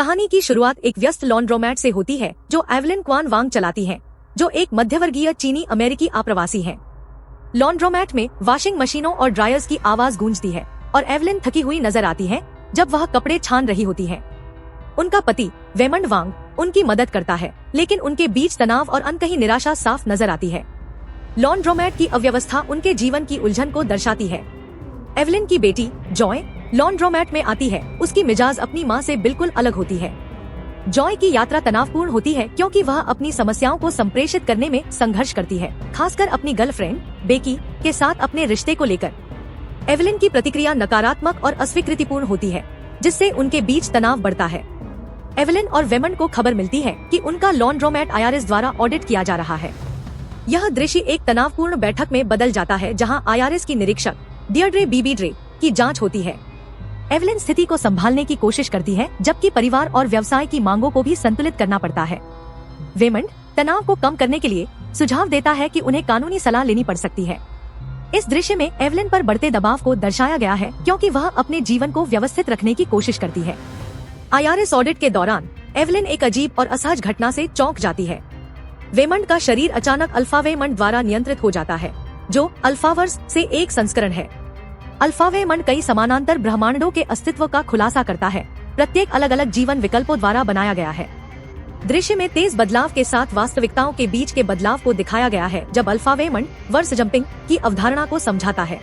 कहानी की शुरुआत एक व्यस्त लॉन्ड्रोमैट से होती है जो एवलिन क्वान वांग चलाती हैं, जो एक मध्यवर्गीय चीनी अमेरिकी आप्रवासी हैं। लॉन्ड्रोमैट में वॉशिंग मशीनों और ड्रायर्स की आवाज गूंजती है और एवलिन थकी हुई नजर आती है जब वह कपड़े छान रही होती है। उनका पति वेमंड वांग उनकी मदद करता है, लेकिन उनके बीच तनाव और अनकही निराशा साफ नजर आती है। लॉन्ड्रोमैट की अव्यवस्था उनके जीवन की उलझन को दर्शाती है। एवलिन की बेटी जॉय लॉन्ड्रोमैट में आती है। उसकी मिजाज अपनी माँ से बिल्कुल अलग होती है। जॉय की यात्रा तनावपूर्ण होती है क्योंकि वह अपनी समस्याओं को संप्रेषित करने में संघर्ष करती है, खासकर अपनी गर्लफ्रेंड बेकी के साथ अपने रिश्ते को लेकर। एवलिन की प्रतिक्रिया नकारात्मक और अस्वीकृतिपूर्ण होती है, जिससे उनके बीच तनाव बढ़ता है। एवलिन और वेमंड को खबर मिलती है कि उनका लॉन्ड्रोमैट आईआरएस द्वारा ऑडिट किया जा रहा है। यह दृश्य एक तनावपूर्ण बैठक में बदल जाता है जहां आईआरएस की निरीक्षक डियर्ड्रे बीबी ड्रे की जांच होती है। एवलिन स्थिति को संभालने की कोशिश करती है, जबकि परिवार और व्यवसाय की मांगों को भी संतुलित करना पड़ता है। वेमंड तनाव को कम करने के लिए सुझाव देता है कि उन्हें कानूनी सलाह लेनी पड़ सकती है। इस दृश्य में एवलिन पर बढ़ते दबाव को दर्शाया गया है क्योंकि वह अपने जीवन को व्यवस्थित रखने की कोशिश करती है। आईआरएस ऑडिट के दौरान एवलिन एक अजीब और असहज घटना से चौंक जाती है। वेमंड का शरीर अचानक अल्फा वेमंड द्वारा नियंत्रित हो जाता है, जो अल्फावर्स से एक संस्करण है। अल्फा वेमंड कई समानांतर ब्रह्मांडों के अस्तित्व का खुलासा करता है, प्रत्येक अलग अलग जीवन विकल्पों द्वारा बनाया गया है। दृश्य में तेज बदलाव के साथ वास्तविकताओं के बीच के बदलाव को दिखाया गया है जब अल्फा वेमंड वर्स जंपिंग की अवधारणा को समझाता है।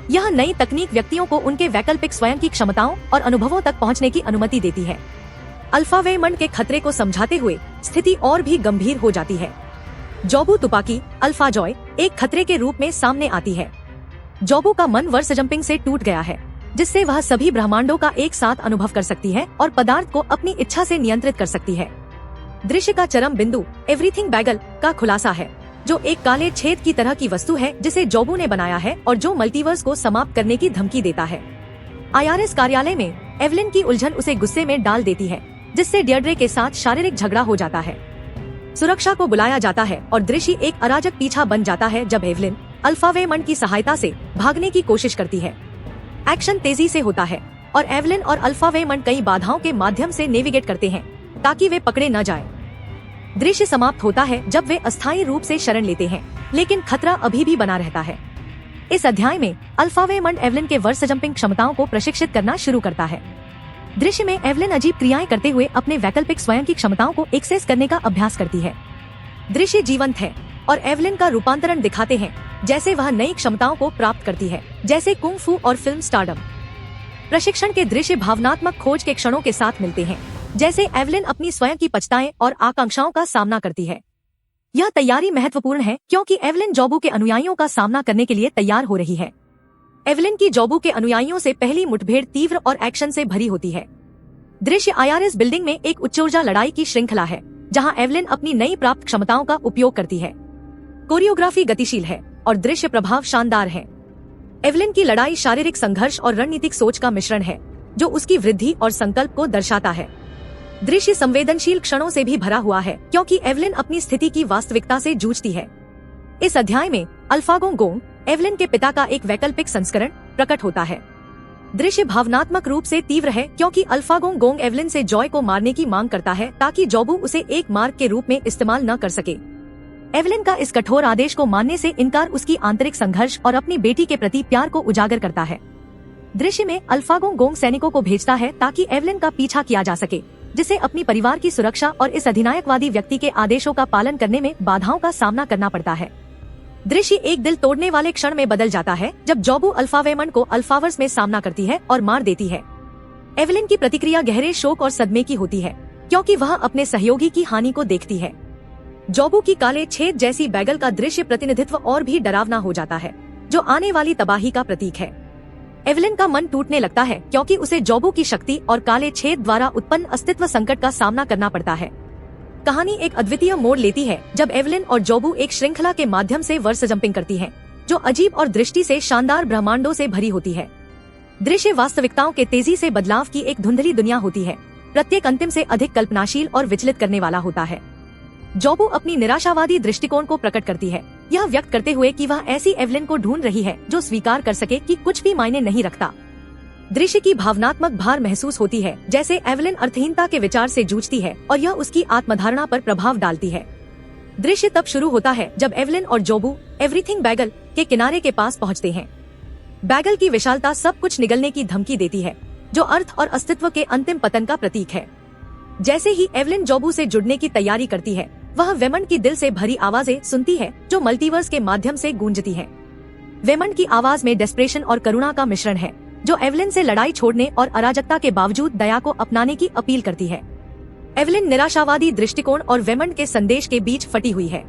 यह नई तकनीक व्यक्तियों को उनके वैकल्पिक स्वयं की क्षमताओं और अनुभवों तक पहुंचने की अनुमति देती है। अल्फा वेमंड के खतरे को समझाते हुए स्थिति और भी गंभीर हो जाती है। जोबू तुपाकी अल्फा जॉय एक खतरे के रूप में सामने आती है। जोबू का मन वर्स जंपिंग से टूट गया है, जिससे वह सभी ब्रह्मांडों का एक साथ अनुभव कर सकती है और पदार्थ को अपनी इच्छा से नियंत्रित कर सकती है। दृश्य का चरम बिंदु एवरीथिंग बैगल का खुलासा है, जो एक काले छेद की तरह की वस्तु है जिसे जोबू ने बनाया है और जो मल्टीवर्स को समाप्त करने की धमकी देता है। आईआरएस कार्यालय में एवलिन की उलझन उसे गुस्से में डाल देती है, जिससे डियर्ड्रे के साथ शारीरिक झगड़ा हो जाता है। सुरक्षा को बुलाया जाता है और दृश्य एक अराजक पीछा बन जाता है जब एवलिन अल्फा वेमंड की सहायता से भागने की कोशिश करती है। एक्शन तेजी से होता है और एवलिन और अल्फा वेमंड कई बाधाओं के माध्यम से नेविगेट करते हैं ताकि वे पकड़े न जाएं। दृश्य समाप्त होता है जब वे अस्थायी रूप से शरण लेते हैं, लेकिन खतरा अभी भी बना रहता है। इस अध्याय में अल्फा वेमंड एवलिन के वर्स जंपिंग क्षमताओं को प्रशिक्षित करना शुरू करता है। दृश्य में एवलिन अजीब क्रियाएं करते हुए अपने वैकल्पिक स्वयं की क्षमताओं को एक्सेस करने का अभ्यास करती है। दृश्य जीवंत है और एवलिन का रूपांतरण दिखाते हैं, जैसे वह नई क्षमताओं को प्राप्त करती है, जैसे कुंग फू और फिल्म स्टारडम। प्रशिक्षण के दृश्य भावनात्मक खोज के क्षणों के साथ मिलते हैं, जैसे एवलिन अपनी स्वयं की पछताएं और आकांक्षाओं का सामना करती है। यह तैयारी महत्वपूर्ण है क्योंकि एवलिन जोबू के अनुयायियों का सामना करने के लिए तैयार हो रही है। एवलिन की जोबू के अनुयायियों से पहली मुठभेड़ तीव्र और एक्शन से भरी होती है। दृश्य आईआरएस बिल्डिंग में एक उच्च ऊर्जा लड़ाई की श्रृंखला है, जहां एवलिन अपनी नई प्राप्त क्षमताओं का उपयोग करती है। कोरियोग्राफी गतिशील है और दृश्य प्रभाव शानदार है। एवलिन की लड़ाई शारीरिक संघर्ष और रणनीतिक सोच का मिश्रण है, जो उसकी वृद्धि और संकल्प को दर्शाता है। दृश्य संवेदनशील क्षणों से भी भरा हुआ है क्योंकि एवलिन अपनी स्थिति की वास्तविकता से जूझती है। इस अध्याय में अल्फागोंग गोंग एवलिन के पिता का एक वैकल्पिक संस्करण प्रकट होता है। दृश्य भावनात्मक रूप से तीव्र है क्योंकि अल्फागोंग गोंग एवलिन से जॉय को मारने की मांग करता है ताकि जोबू उसे एक मार्ग के रूप में इस्तेमाल न कर सके। एवलिन का इस कठोर आदेश को मानने से इनकार उसकी आंतरिक संघर्ष और अपनी बेटी के प्रति प्यार को उजागर करता है। दृश्य में अल्फागोंग गोंग सैनिकों को भेजता है ताकि एवलिन का पीछा किया जा सके, जिसे अपनी परिवार की सुरक्षा और इस अधिनायकवादी व्यक्ति के आदेशों का पालन करने में बाधाओं का सामना करना पड़ता है। दृश्य एक दिल तोड़ने वाले क्षण में बदल जाता है जब जोबू अल्फा वेमंड को अल्फावर्स में सामना करती है और मार देती है। एवलिन की प्रतिक्रिया गहरे शोक और सदमे की होती है क्योंकि वह अपने सहयोगी की हानि को देखती है। जोबू की काले छेद जैसी बैगल का दृश्य प्रतिनिधित्व और भी डरावना हो जाता है, जो आने वाली तबाही का प्रतीक है। एवलिन का मन टूटने लगता है क्योंकि उसे जोबू की शक्ति और काले छेद द्वारा उत्पन्न अस्तित्व संकट का सामना करना पड़ता है। कहानी एक अद्वितीय मोड़ लेती है जब एवलिन और जोबू एक श्रृंखला के माध्यम से वर्स जंपिंग करती हैं, जो अजीब और दृष्टि से शानदार ब्रह्मांडों से भरी होती है। दृश्य वास्तविकताओं के तेजी से बदलाव की एक धुंधली दुनिया होती है, प्रत्येक अंतिम से अधिक कल्पनाशील और विचलित करने वाला होता है। जोबू अपनी निराशावादी दृष्टिकोण को प्रकट करती है, यह व्यक्त करते हुए कि वह ऐसी एवलिन को ढूंढ रही है जो स्वीकार कर सके कि कुछ भी मायने नहीं रखता। दृश्य की भावनात्मक भार महसूस होती है, जैसे एवलिन अर्थहीनता के विचार से जूझती है और यह उसकी आत्मधारणा पर प्रभाव डालती है। दृश्य तब शुरू होता है जब एवलिन और जोबू एवरीथिंग बैगल के किनारे के पास पहुंचते हैं। बैगल की विशालता सब कुछ निगलने की धमकी देती है, जो अर्थ और अस्तित्व के अंतिम पतन का प्रतीक है। जैसे ही एवलिन जोबू से जुड़ने की तैयारी करती है, वह वेमंड की दिल से भरी आवाजें सुनती है जो मल्टीवर्स के माध्यम से गूंजती हैं। वेमंड की आवाज में डेस्परेशन और करुणा का मिश्रण है, जो एवलिन से लड़ाई छोड़ने और अराजकता के बावजूद दया को अपनाने की अपील करती है। एवलिन निराशावादी दृष्टिकोण और वेमंड के संदेश के बीच फटी हुई है।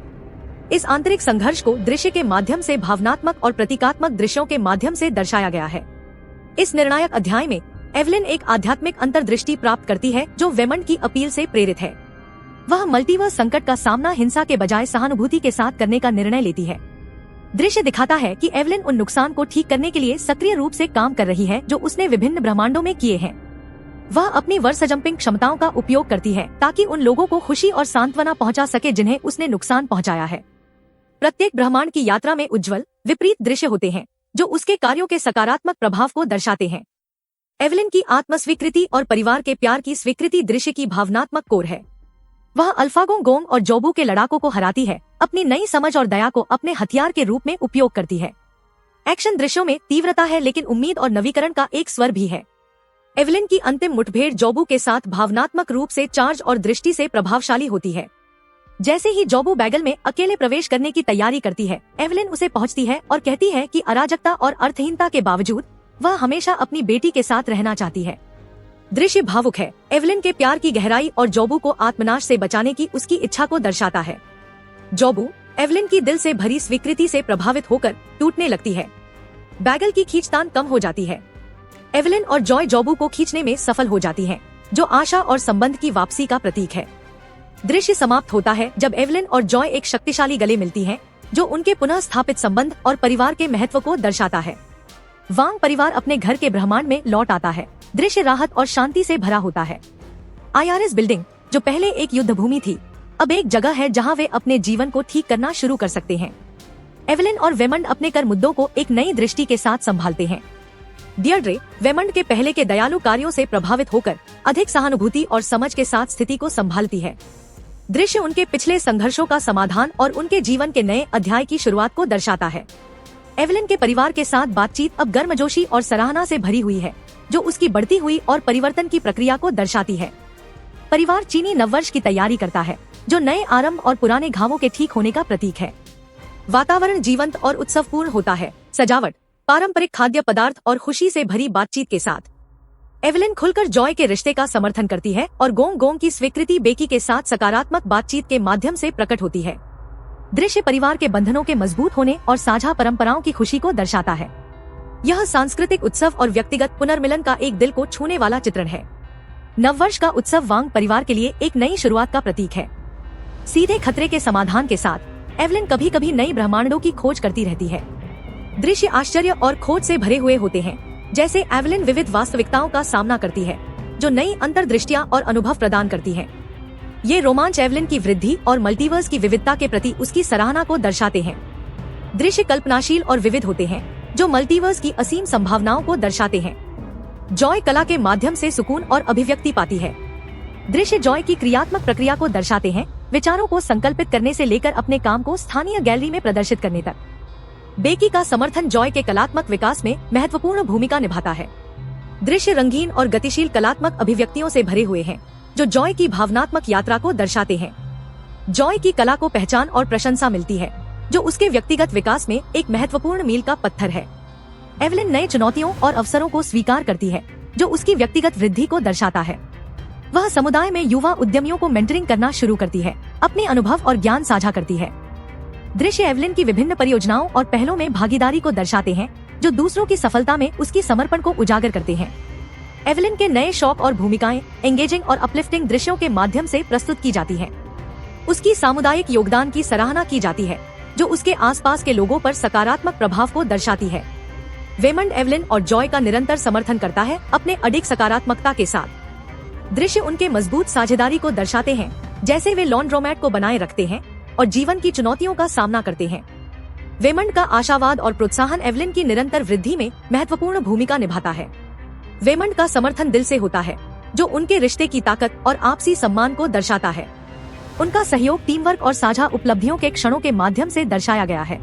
इस आंतरिक संघर्ष को दृश्य के माध्यम से भावनात्मक और प्रतीकात्मक दृश्यों के माध्यम से दर्शाया गया है। इस निर्णायक अध्याय में एवलिन एक आध्यात्मिक अंतर्दृष्टि प्राप्त करती है जो वेमंड की अपील से प्रेरित है। वह मल्टीवर्स संकट का सामना हिंसा के बजाय सहानुभूति के साथ करने का निर्णय लेती है। दृश्य दिखाता है कि एवलिन उन नुकसान को ठीक करने के लिए सक्रिय रूप से काम कर रही है जो उसने विभिन्न ब्रह्मांडों में किए हैं। वह अपनी वर्स जंपिंग क्षमताओं का उपयोग करती है ताकि उन लोगों को खुशी और सांत्वना पहुंचा सके जिन्हें उसने नुकसान पहुंचाया है। प्रत्येक ब्रह्मांड की यात्रा में उज्जवल विपरीत दृश्य होते हैं जो उसके कार्यों के सकारात्मक प्रभाव को दर्शाते हैं। एवलिन की आत्मस्वीकृति और परिवार के प्यार की स्वीकृति दृश्य की भावनात्मक कोर है। वह अल्फागो गोंग और जोबू के लड़ाकों को हराती है, अपनी नई समझ और दया को अपने हथियार के रूप में उपयोग करती है। एक्शन दृश्यों में तीव्रता है लेकिन उम्मीद और नवीकरण का एक स्वर भी है। एवलिन की अंतिम मुठभेड़ जोबू के साथ भावनात्मक रूप से चार्ज और दृष्टि से प्रभावशाली होती है। जैसे ही जोबू बैगल में अकेले प्रवेश करने की तैयारी करती है, एवलिन उसे पहुंचती है और कहती है कि अराजकता और अर्थहीनता के बावजूद वह हमेशा अपनी बेटी के साथ रहना चाहती है। दृश्य भावुक है, एवलिन के प्यार की गहराई और जोबू को आत्मनाश से बचाने की उसकी इच्छा को दर्शाता है। जोबू एवलिन की दिल से भरी स्वीकृति से प्रभावित होकर टूटने लगती है। बैगल की खींचतान कम हो जाती है। एवलिन और जॉय जोबू को खींचने में सफल हो जाती हैं, जो आशा और संबंध की वापसी का प्रतीक है। दृश्य समाप्त होता है जब एवलिन और जॉय एक शक्तिशाली गले मिलती हैं, जो उनके पुनः स्थापित संबंध और परिवार के महत्व को दर्शाता है। वांग परिवार अपने घर के ब्रह्मांड में लौट आता है। दृश्य राहत और शांति से भरा होता है। IRS बिल्डिंग, जो पहले एक युद्ध भूमि थी, अब एक जगह है जहां वे अपने जीवन को ठीक करना शुरू कर सकते हैं। एवलिन और वेमंड अपने कर मुद्दों को एक नई दृष्टि के साथ संभालते हैं। डियर्ड्रे वेमंड के पहले के दयालु कार्यों से प्रभावित होकर अधिक सहानुभूति और समझ के साथ स्थिति को संभालती है। दृश्य उनके पिछले संघर्षों का समाधान और उनके जीवन के नए अध्याय की शुरुआत को दर्शाता है। एवलिन के परिवार के साथ बातचीत अब गर्मजोशी और सराहना से भरी हुई है, जो उसकी बढ़ती हुई और परिवर्तन की प्रक्रिया को दर्शाती है। परिवार चीनी नववर्ष की तैयारी करता है, जो नए आरंभ और पुराने घावों के ठीक होने का प्रतीक है। वातावरण जीवंत और उत्सवपूर्ण होता है, सजावट, पारंपरिक खाद्य पदार्थ और खुशी से भरी बातचीत के साथ। एवलिन खुलकर जॉय के रिश्ते का समर्थन करती है और गोंग गोंग की स्वीकृति बेकी के साथ सकारात्मक बातचीत के माध्यम से प्रकट होती है। दृश्य परिवार के बंधनों के मजबूत होने और साझा परंपराओं की खुशी को दर्शाता है। यह सांस्कृतिक उत्सव और व्यक्तिगत पुनर्मिलन का एक दिल को छूने वाला चित्रण है। नववर्ष का उत्सव वांग परिवार के लिए एक नई शुरुआत का प्रतीक है। सीधे खतरे के समाधान के साथ एवलिन कभी कभी नई ब्रह्मांडों की खोज करती रहती है। दृश्य आश्चर्य और खोज से भरे हुए होते हैं, जैसे एवलिन विविध वास्तविकताओं का सामना करती है, जो नई अंतर्दृष्टियां और अनुभव प्रदान करती है। ये रोमांच एवलिन की वृद्धि और मल्टीवर्स की विविधता के प्रति उसकी सराहना को दर्शाते हैं। दृश्य कल्पनाशील और विविध होते हैं, जो मल्टीवर्स की असीम संभावनाओं को दर्शाते हैं। जॉय कला के माध्यम से सुकून और अभिव्यक्ति पाती है। दृश्य जॉय की क्रियात्मक प्रक्रिया को दर्शाते हैं, विचारों को संकल्पित करने से लेकर अपने काम को स्थानीय गैलरी में प्रदर्शित करने तक। बेकी का समर्थन जॉय के कलात्मक विकास में महत्वपूर्ण भूमिका निभाता है। दृश्य रंगीन और गतिशील कलात्मक अभिव्यक्तियों से भरे हुए हैं, जो जॉय की भावनात्मक यात्रा को दर्शाते हैं। जॉय की कला को पहचान और प्रशंसा मिलती है, जो उसके व्यक्तिगत विकास में एक महत्वपूर्ण मील का पत्थर है। एवलिन नए चुनौतियों और अवसरों को स्वीकार करती है, जो उसकी व्यक्तिगत वृद्धि को दर्शाता है। वह समुदाय में युवा उद्यमियों को मेंटरिंग करना शुरू करती है, अपने अनुभव और ज्ञान साझा करती है। दृश्य एवलिन की विभिन्न परियोजनाओं और पहलों में भागीदारी को दर्शाते हैं, जो दूसरों की सफलता में उसकी समर्पण को उजागर करते हैं। एवलिन के नए शौक और भूमिकाएं एंगेजिंग और अपलिफ्टिंग दृश्यों के माध्यम से प्रस्तुत की जाती हैं। उसकी सामुदायिक योगदान की सराहना की जाती है, जो उसके आसपास के लोगों पर सकारात्मक प्रभाव को दर्शाती है। वेमंड एवलिन और जॉय का निरंतर समर्थन करता है, अपने अडिग सकारात्मकता के साथ। दृश्य उनके मजबूत साझेदारी को दर्शाते हैं, जैसे वे लॉन्ड्रोमैट को बनाए रखते हैं और जीवन की चुनौतियों का सामना करते हैं। वेमंड का आशावाद और प्रोत्साहन एवलिन की निरंतर वृद्धि में महत्वपूर्ण भूमिका निभाता है। वेमंड का समर्थन दिल से होता है, जो उनके रिश्ते की ताकत और आपसी सम्मान को दर्शाता है। उनका सहयोग, टीम वर्क और साझा उपलब्धियों के क्षणों के माध्यम से दर्शाया गया है।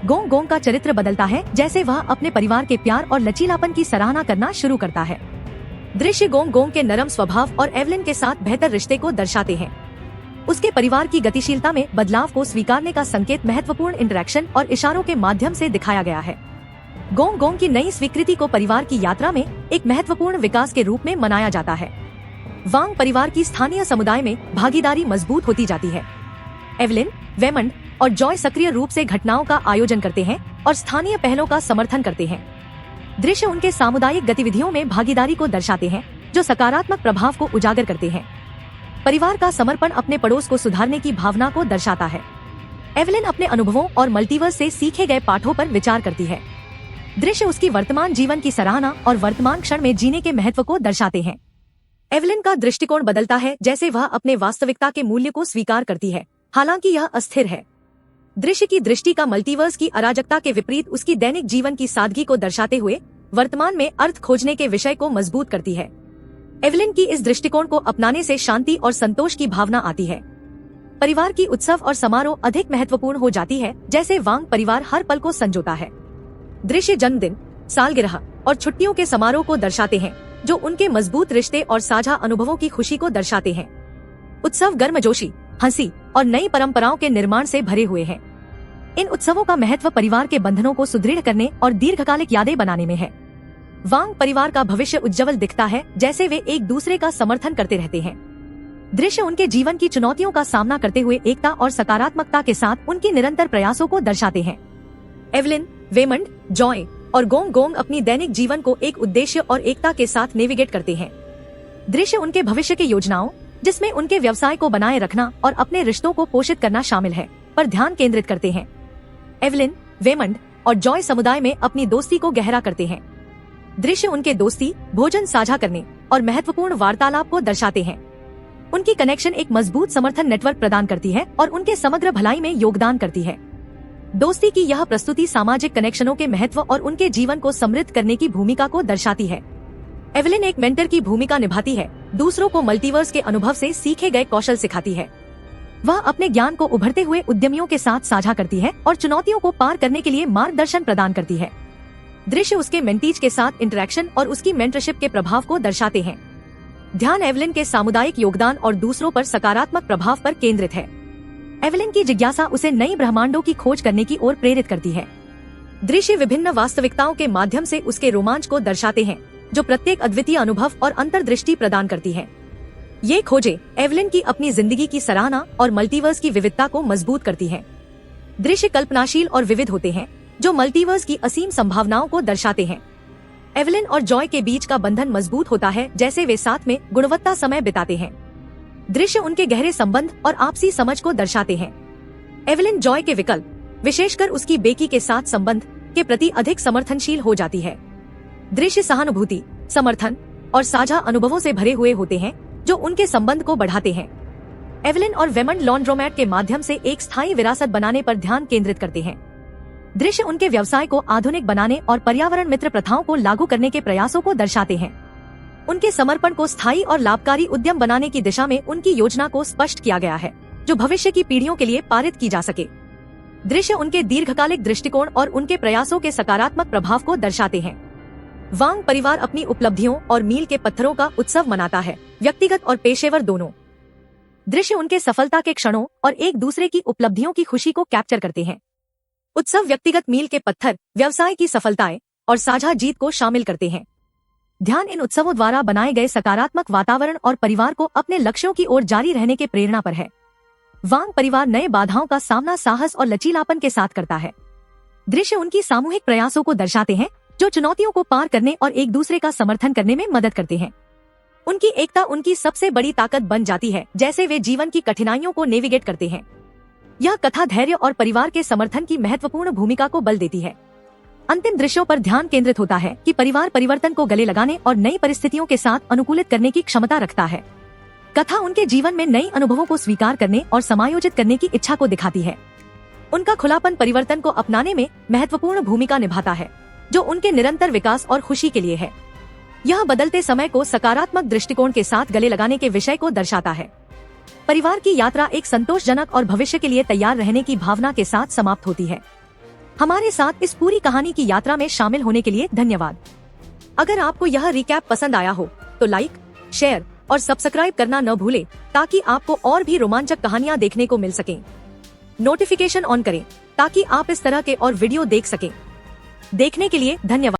गोंग गोंग का चरित्र बदलता है जैसे वह अपने परिवार के प्यार और लचीलापन की सराहना करना शुरू करता है। दृश्य गोंग गोंग के नरम स्वभाव और एवलिन के साथ बेहतर रिश्ते को दर्शाते हैं। उसके परिवार की गतिशीलता में बदलाव को स्वीकारने का संकेत महत्वपूर्ण इंटरेक्शन और इशारों के माध्यम से दिखाया गया है। गोंग गोंग की नई स्वीकृति को परिवार की यात्रा में एक महत्वपूर्ण विकास के रूप में मनाया जाता है। वांग परिवार की स्थानीय समुदाय में भागीदारी मजबूत होती जाती है। एवलिन, वेमंड और जॉय सक्रिय रूप से घटनाओं का आयोजन करते हैं और स्थानीय पहलों का समर्थन करते हैं। दृश्य उनके सामुदायिक गतिविधियों में भागीदारी को दर्शाते हैं, जो सकारात्मक प्रभाव को उजागर करते हैं। परिवार का समर्पण अपने पड़ोस को सुधारने की भावना को दर्शाता है। एवलिन अपने अनुभवों और मल्टीवर्स से सीखे गए पाठों पर विचार करती है। दृश्य उसकी वर्तमान जीवन की सराहना और वर्तमान क्षण में जीने के महत्व को दर्शाते हैं। एवलिन का दृष्टिकोण बदलता है जैसे वह अपने वास्तविकता के मूल्य को स्वीकार करती है, हालांकि यह अस्थिर है। दृश्य की दृष्टि का मल्टीवर्स की अराजकता के विपरीत उसकी दैनिक जीवन की सादगी को दर्शाते हुए वर्तमान में अर्थ खोजने के विषय को मजबूत करती है। एवलिन की इस दृष्टिकोण को अपनाने से शांति और संतोष की भावना आती है। परिवार की उत्सव और समारोह अधिक महत्वपूर्ण हो जाती है, जैसे वांग परिवार हर पल को संजोता है। दृश्य जन्मदिन, सालगिरह और छुट्टियों के समारोह को दर्शाते हैं, जो उनके मजबूत रिश्ते और साझा अनुभवों की खुशी को दर्शाते हैं। उत्सव गर्मजोशी, हंसी और नई परंपराओं के निर्माण से भरे हुए हैं। इन उत्सवों का महत्व परिवार के बंधनों को सुदृढ़ करने और दीर्घकालिक यादें बनाने में है। वांग परिवार का भविष्य उज्जवल दिखता है, जैसे वे एक दूसरे का समर्थन करते रहते हैं। दृश्य उनके जीवन की चुनौतियों का सामना करते हुए एकता और सकारात्मकता के साथ उनकी निरंतर प्रयासों को दर्शाते हैं। एवलिन, वेमंड, जॉय और गोंग गोंग अपनी दैनिक जीवन को एक उद्देश्य और एकता के साथ नेविगेट करते हैं। दृश्य उनके भविष्य की योजनाओं, जिसमें उनके व्यवसाय को बनाए रखना और अपने रिश्तों को पोषित करना शामिल है, पर ध्यान केंद्रित करते हैं। एवलिन, वेमंड और जॉय समुदाय में अपनी दोस्ती को गहरा करते हैं। दृश्य उनके दोस्ती, भोजन साझा करने और महत्वपूर्ण वार्तालाप को दर्शाते हैं। उनकी कनेक्शन एक मजबूत समर्थन नेटवर्क प्रदान करती है और उनके समग्र भलाई में योगदान करती है। दोस्ती की यह प्रस्तुति सामाजिक कनेक्शनों के महत्व और उनके जीवन को समृद्ध करने की भूमिका को दर्शाती है। एवलिन एक मेंटर की भूमिका निभाती है, दूसरों को मल्टीवर्स के अनुभव से सीखे गए कौशल सिखाती है। वह अपने ज्ञान को उभरते हुए उद्यमियों के साथ साझा करती है और चुनौतियों को पार करने के लिए मार्गदर्शन प्रदान करती है। दृश्य उसके मेंटीज के साथ इंटरेक्शन और उसकी मेंटरशिप के प्रभाव को दर्शाते हैं। ध्यान एवलिन के सामुदायिक योगदान और दूसरों पर सकारात्मक प्रभाव पर केंद्रित है। एवलिन की जिज्ञासा उसे नई ब्रह्मांडों की खोज करने की ओर प्रेरित करती है। दृश्य विभिन्न वास्तविकताओं के माध्यम से उसके रोमांच को दर्शाते हैं, जो प्रत्येक अद्वितीय अनुभव और अंतर्दृष्टि प्रदान करती है। ये खोजें एवलिन की अपनी जिंदगी की सराहना और मल्टीवर्स की विविधता को मजबूत करती हैं। दृश्य कल्पनाशील और विविध होते हैं, जो मल्टीवर्स की असीम संभावनाओं को दर्शाते हैं। एवलिन और जॉय के बीच का बंधन मजबूत होता है, जैसे वे साथ में गुणवत्ता समय बिताते हैं। दृश्य उनके गहरे संबंध और आपसी समझ को दर्शाते हैं। एवलिन जॉय के विकल्प, विशेषकर उसकी बेकी के साथ संबंध के प्रति अधिक समर्थनशील हो जाती है। दृश्य सहानुभूति, समर्थन और साझा अनुभवों से भरे हुए होते हैं, जो उनके संबंध को बढ़ाते हैं। एवलिन और वेमंड लॉन्ड्रोमैट के माध्यम से एक स्थायी विरासत बनाने पर ध्यान केंद्रित करते हैं। दृश्य उनके व्यवसाय को आधुनिक बनाने और पर्यावरण मित्र प्रथाओं को लागू करने के प्रयासों को दर्शाते हैं। उनके समर्पण को स्थायी और लाभकारी उद्यम बनाने की दिशा में उनकी योजना को स्पष्ट किया गया है, जो भविष्य की पीढ़ियों के लिए पारित की जा सके। दृश्य उनके दीर्घकालिक दृष्टिकोण और उनके प्रयासों के सकारात्मक प्रभाव को दर्शाते हैं। वांग परिवार अपनी उपलब्धियों और मील के पत्थरों का उत्सव मनाता है, व्यक्तिगत और पेशेवर दोनों। दृश्य उनके सफलता के क्षणों और एक दूसरे की उपलब्धियों की खुशी को कैप्चर करते हैं। उत्सव व्यक्तिगत मील के पत्थर, व्यवसाय की सफलताएं और साझा जीत को शामिल करते हैं। ध्यान इन उत्सवों द्वारा बनाए गए सकारात्मक वातावरण और परिवार को अपने लक्ष्यों की ओर जारी रहने के प्रेरणा पर है। वांग परिवार नए बाधाओं का सामना साहस और लचीलापन के साथ करता है। दृश्य उनकी सामूहिक प्रयासों को दर्शाते हैं, जो चुनौतियों को पार करने और एक दूसरे का समर्थन करने में मदद करते हैं। उनकी एकता उनकी सबसे बड़ी ताकत बन जाती है, जैसे वे जीवन की कठिनाइयों को नेविगेट करते हैं। यह कथा धैर्य और परिवार के समर्थन की महत्वपूर्ण भूमिका को बल देती है। अंतिम दृश्यों पर ध्यान केंद्रित होता है कि परिवार परिवर्तन को गले लगाने और नई परिस्थितियों के साथ अनुकूलित करने की क्षमता रखता है। कथा उनके जीवन में नई अनुभवों को स्वीकार करने और समायोजित करने की इच्छा को दिखाती है। उनका खुलापन परिवर्तन को अपनाने में महत्वपूर्ण भूमिका निभाता है, जो उनके निरंतर विकास और खुशी के लिए है। यह बदलते समय को सकारात्मक दृष्टिकोण के साथ गले लगाने के विषय को दर्शाता है। परिवार की यात्रा एक संतोषजनक और भविष्य के लिए तैयार रहने की भावना के साथ समाप्त होती है। हमारे साथ इस पूरी कहानी की यात्रा में शामिल होने के लिए धन्यवाद। अगर आपको यह रिकैप पसंद आया हो तो लाइक, शेयर और सब्सक्राइब करना न भूलें ताकि आपको और भी रोमांचक कहानियां देखने को मिल सकें। नोटिफिकेशन ऑन करें ताकि आप इस तरह के और वीडियो देख सकें। देखने के लिए धन्यवाद।